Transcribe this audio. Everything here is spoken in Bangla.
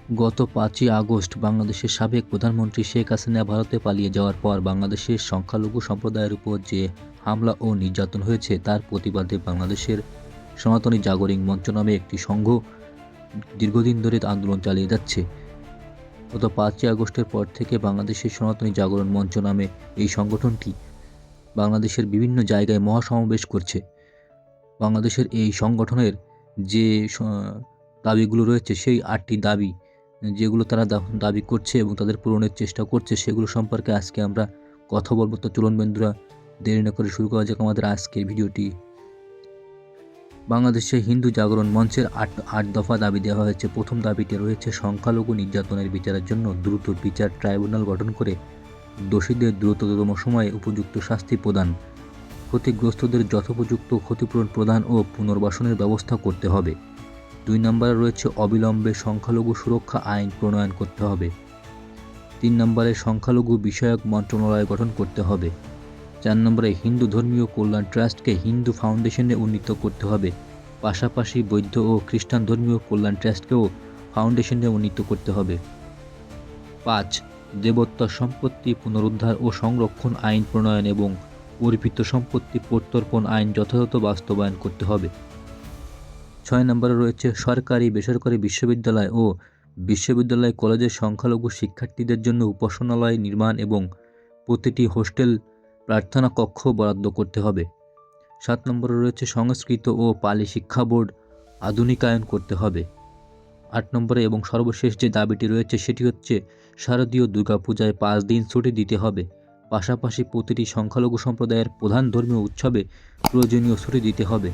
গত 5ই আগস্ট বাংলাদেশের সাবেক প্রধানমন্ত্রী শেখ হাসিনা ভারতে পালিয়ে যাওয়ার পর বাংলাদেশের সংখ্যালঘু সম্প্রদায়ের উপর যে হামলা ও নির্যাতন হয়েছে তার প্রতিবাদে বাংলাদেশের সনাতনী জাগরিং মঞ্চ নামে একটি সংঘ দীর্ঘদিন ধরে আন্দোলন চালিয়ে যাচ্ছে। গত 5ই আগস্টের পর থেকে বাংলাদেশের সনাতনী জাগরণ মঞ্চ নামে এই সংগঠনটি বাংলাদেশের বিভিন্ন জায়গায় মহাসমাবেশ করছে। বাংলাদেশের এই সংগঠনের যে দাবিগুলো রয়েছে সেই 8টি দাবি যেগুলো তারা দাবি করছে এবং তাদের পূরণের চেষ্টা করছে সেগুলো সম্পর্কে আজকে আমরা কথা বলবো। তো চলুন বন্ধুরা, দেরি না করে শুরু করা যাক আমাদের আজকের ভিডিওটি। বাংলাদেশে হিন্দু জাগরণ মঞ্চের 8 দফা দাবি দেওয়া হয়েছে। প্রথম দাবিটি রয়েছে সংখ্যালঘু নির্যাতনের বিচারের জন্য দ্রুত বিচার ট্রাইব্যুনাল গঠন করে দোষীদের দ্রুততম সময়ে উপযুক্ত শাস্তি প্রদান, ক্ষতিগ্রস্তদের যথোপযুক্ত ক্ষতিপূরণ প্রদান ও পুনর্বাসনের ব্যবস্থা করতে হবে। 2 নম্বরে রয়েছে অবিলম্বে সংখ্যালঘু সুরক্ষা আইন প্রণয়ন করতে হবে। 3 নম্বরে সংখ্যালঘু বিষয়ক মন্ত্রণালয় গঠন করতে হবে। 4 নম্বরে হিন্দু ধর্মীয় কল্যাণ ট্রাস্টকে হিন্দু ফাউন্ডেশনে উন্নীত করতে হবে। পাশাপাশি বৌদ্ধ ও খ্রিস্টান ধর্মীয় কল্যাণ ট্রাস্টকেও ফাউন্ডেশনে উন্নীত করতে হবে। 5. দেবোত্তর সম্পত্তি পুনরুদ্ধার ও সংরক্ষণ আইন প্রণয়ন এবং অর্পিত সম্পত্তি প্রত্যর্পণ আইন যথাযথ বাস্তবায়ন করতে হবে। 6 নম্বরে রয়েছে সরকারি বেসরকারি বিশ্ববিদ্যালয় ও বিশ্ববিদ্যালয় কলেজের সংখ্যালঘু শিক্ষার্থীদের জন্য উপাসনালয় নির্মাণ এবং প্রতিটি হোস্টেল প্রার্থনা কক্ষ বরাদ্দ করতে হবে। 7 নম্বরে রয়েছে সংস্কৃত ও পালি শিক্ষা বোর্ড আধুনিকায়ন করতে হবে। 8 নম্বরে এবং সর্বশেষ যে দাবিটি রয়েছে সেটি হচ্ছে শারদীয় দুর্গাপূজায় 5 দিন ছুটি দিতে হবে। পাশাপাশি প্রতিটি সংখ্যালঘু সম্প্রদায়ের প্রধান ধর্মীয় উৎসবে প্রয়োজনীয় ছুটি দিতে হবে।